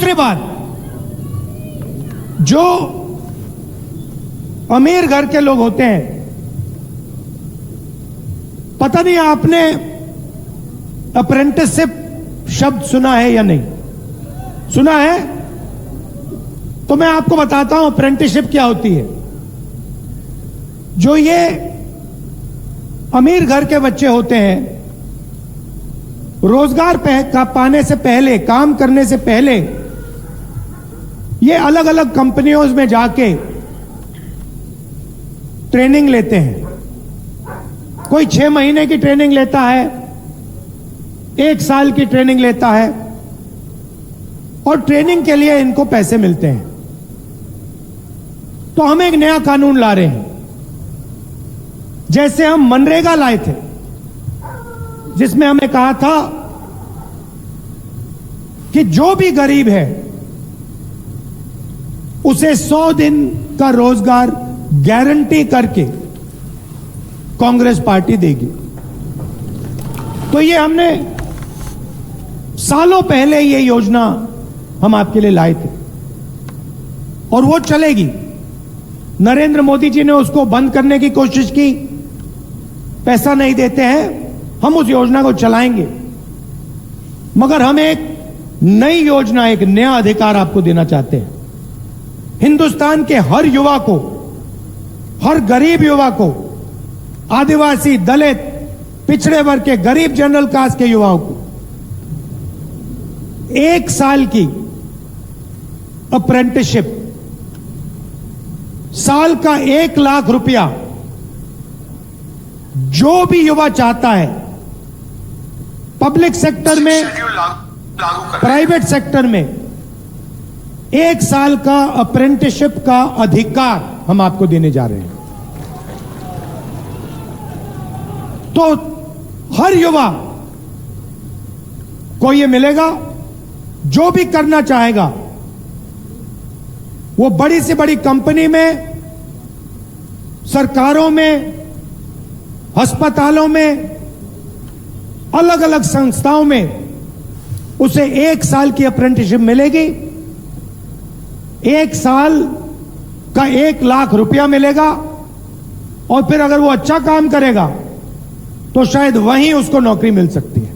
दूसरी बात, जो अमीर घर के लोग होते हैं, पता नहीं आपने अप्रेंटिसशिप शब्द सुना है या नहीं सुना है? तो मैं आपको बताता हूं अप्रेंटिसशिप क्या होती है। जो ये अमीर घर के बच्चे होते हैं, रोजगार पाने से पहले, काम करने से पहले, ये अलग अलग कंपनियों में जाके ट्रेनिंग लेते हैं। कोई 6 महीने की ट्रेनिंग लेता है, 1 साल की ट्रेनिंग लेता है, और ट्रेनिंग के लिए इनको पैसे मिलते हैं। तो हम एक नया कानून ला रहे हैं। जैसे हम मनरेगा लाए थे, जिसमें हमें कहा था कि जो भी गरीब है उसे 100 दिन का रोजगार गारंटी करके कांग्रेस पार्टी देगी। तो ये हमने सालों पहले ये योजना हम आपके लिए लाए थे, और वो चलेगी। नरेंद्र मोदी जी ने उसको बंद करने की कोशिश की, पैसा नहीं देते हैं। हम उस योजना को चलाएंगे, मगर हम एक नई योजना, एक नया अधिकार आपको देना चाहते हैं। हिंदुस्तान के हर युवा को, हर गरीब युवा को, आदिवासी, दलित, पिछड़े वर्ग के, गरीब जनरल कास्ट के युवाओं को 1 साल की अप्रेंटिसशिप, साल का 1 लाख रुपया, जो भी युवा चाहता है, पब्लिक सेक्टर में, प्राइवेट सेक्टर में, 1 साल का अप्रेंटिसशिप का अधिकार हम आपको देने जा रहे हैं। तो हर युवा को यह मिलेगा। जो भी करना चाहेगा वो बड़ी से बड़ी कंपनी में, सरकारों में, अस्पतालों में, अलग अलग संस्थाओं में उसे 1 साल की अप्रेंटिसशिप मिलेगी। 1 साल का 1 लाख रुपया मिलेगा, और फिर अगर वो अच्छा काम करेगा तो शायद वहीं उसको नौकरी मिल सकती है।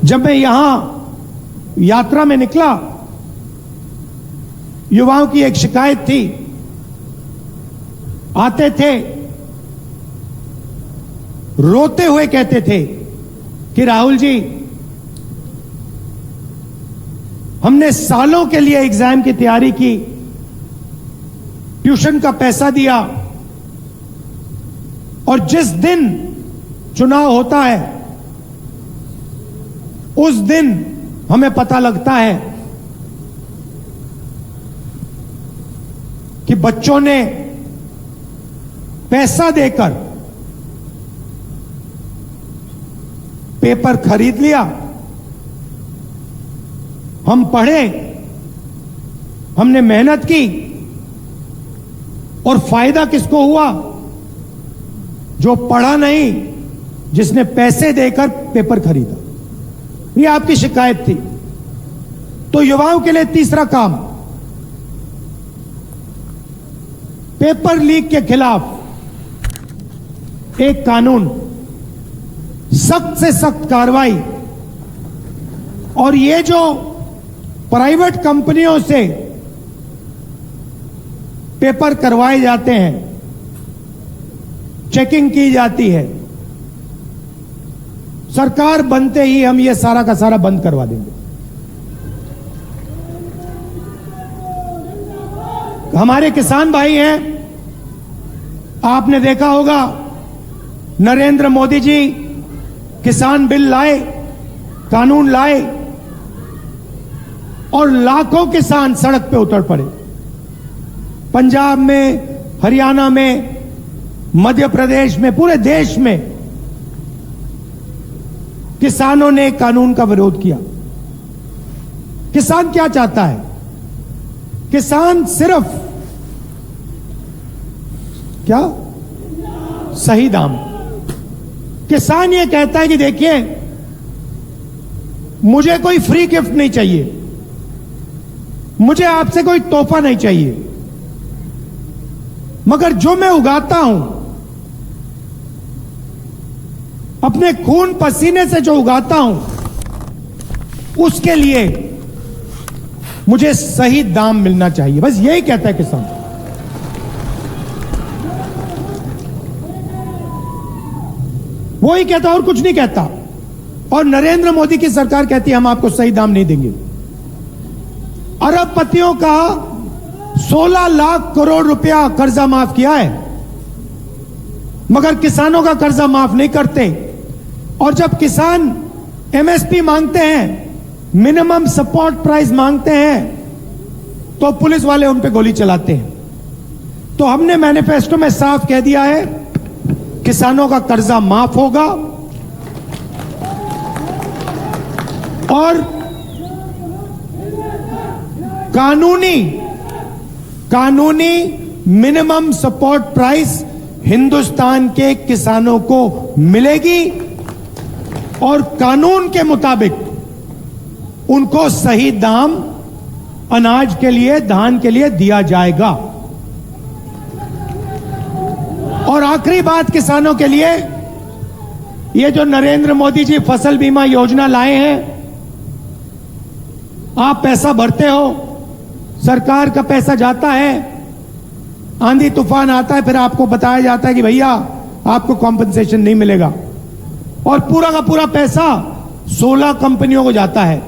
जब मैं यहां यात्रा में निकला, युवाओं की एक शिकायत थी। आते थे, रोते हुए कहते थे कि राहुल जी, हमने सालों के लिए एग्जाम की तैयारी की, ट्यूशन का पैसा दिया, और जिस दिन चुनाव होता है उस दिन हमें पता लगता है कि बच्चों ने पैसा देकर पेपर खरीद लिया। हम पढ़े, हमने मेहनत की, और फायदा किसको हुआ? जो पढ़ा नहीं, जिसने पैसे देकर पेपर खरीदा। ये आपकी शिकायत थी। तो युवाओं के लिए तीसरा काम, पेपर लीक के खिलाफ एक कानून, सख्त से सख्त कार्रवाई। और ये जो प्राइवेट कंपनियों से पेपर करवाए जाते हैं, चेकिंग की जाती है, सरकार बनते ही हम ये सारा का सारा बंद करवा देंगे। हमारे किसान भाई हैं, आपने देखा होगा नरेंद्र मोदी जी किसान बिल लाए, कानून लाए, और लाखों किसान सड़क पे उतर पड़े। पंजाब में, हरियाणा में, मध्य प्रदेश में, पूरे देश में किसानों ने कानून का विरोध किया। किसान क्या चाहता है? किसान सिर्फ क्या? सही दाम। किसान ये कहता है कि देखिए, मुझे कोई फ्री गिफ्ट नहीं चाहिए, मुझे आपसे कोई तोहफा नहीं चाहिए, मगर जो मैं उगाता हूं, अपने खून पसीने से जो उगाता हूं, उसके लिए मुझे सही दाम मिलना चाहिए। बस यही कहता है किसान। वो ही कहता, और कुछ नहीं कहता। और नरेंद्र मोदी की सरकार कहती है हम आपको सही दाम नहीं देंगे। अरबपतियों का 16 लाख करोड़ रुपया कर्जा माफ किया है, मगर किसानों का कर्जा माफ नहीं करते। और जब किसान एमएसपी मांगते हैं, मिनिमम सपोर्ट प्राइस मांगते हैं, तो पुलिस वाले उन पे गोली चलाते हैं। तो हमने मैनिफेस्टो में साफ कह दिया है, किसानों का कर्जा माफ होगा और कानूनी मिनिमम सपोर्ट प्राइस हिंदुस्तान के किसानों को मिलेगी और कानून के मुताबिक उनको सही दाम अनाज के लिए, धान के लिए दिया जाएगा। और आखिरी बात किसानों के लिए, ये जो नरेंद्र मोदी जी फसल बीमा योजना लाए हैं, आप पैसा भरते हो, सरकार का पैसा जाता है, आंधी तूफान आता है, फिर आपको बताया जाता है कि भैया आपको कॉम्पेंसेशन नहीं मिलेगा, और पूरा का पूरा पैसा 16 कंपनियों को जाता है।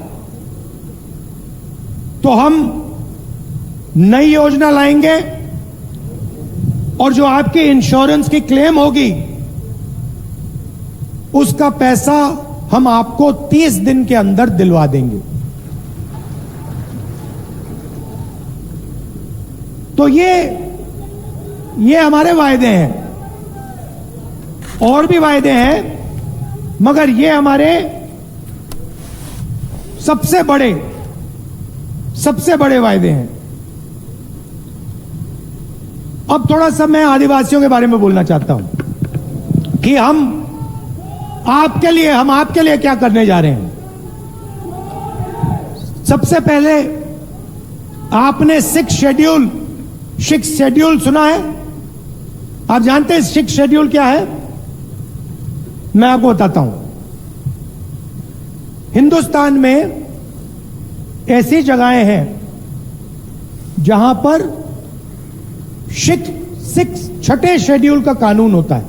तो हम नई योजना लाएंगे और जो आपकी इंश्योरेंस की क्लेम होगी, उसका पैसा हम आपको 30 दिन के अंदर दिलवा देंगे। तो ये हमारे वायदे हैं, और भी वायदे हैं, मगर ये हमारे सबसे बड़े वायदे हैं। अब थोड़ा सा मैं आदिवासियों के बारे में बोलना चाहता हूं कि हम आपके लिए क्या करने जा रहे हैं। सबसे पहले आपने सिक्स शेड्यूल सुना है? आप जानते हैं सिक्स शेड्यूल क्या है? मैं आपको बताता हूं। हिंदुस्तान में ऐसी जगहें हैं जहां पर छठे शेड्यूल का कानून होता है।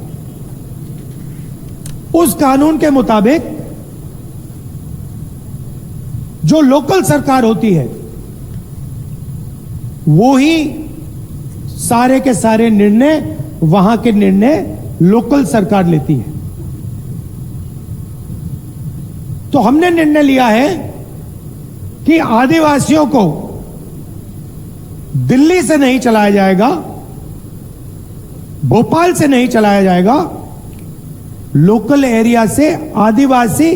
उस कानून के मुताबिक जो लोकल सरकार होती है, वो ही सारे के सारे निर्णय, वहां के निर्णय लोकल सरकार लेती है। तो हमने निर्णय लिया है कि आदिवासियों को दिल्ली से नहीं चलाया जाएगा, भोपाल से नहीं चलाया जाएगा, लोकल एरिया से आदिवासी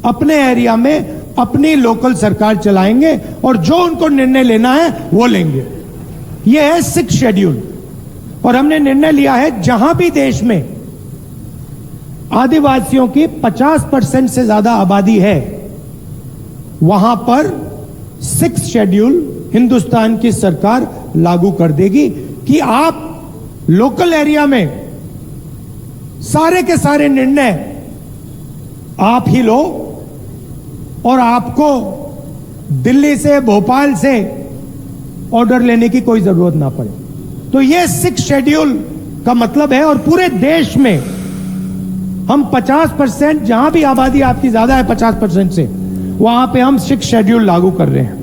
अपने एरिया में अपनी लोकल सरकार चलाएंगे और जो उनको निर्णय लेना है वो लेंगे। यह है सिक्स शेड्यूल। और हमने निर्णय लिया है जहां भी देश में आदिवासियों की 50% से ज्यादा आबादी है, वहां पर सिक्स शेड्यूल हिंदुस्तान की सरकार लागू कर देगी कि आप लोकल एरिया में सारे के सारे निर्णय आप ही लो और आपको दिल्ली से, भोपाल से ऑर्डर लेने की कोई जरूरत ना पड़े। तो यह सिक्स शेड्यूल का मतलब है। और पूरे देश में हम 50%, जहां भी आबादी आपकी ज्यादा है 50% से, वहां पे हम सिक्स शेड्यूल लागू कर रहे हैं।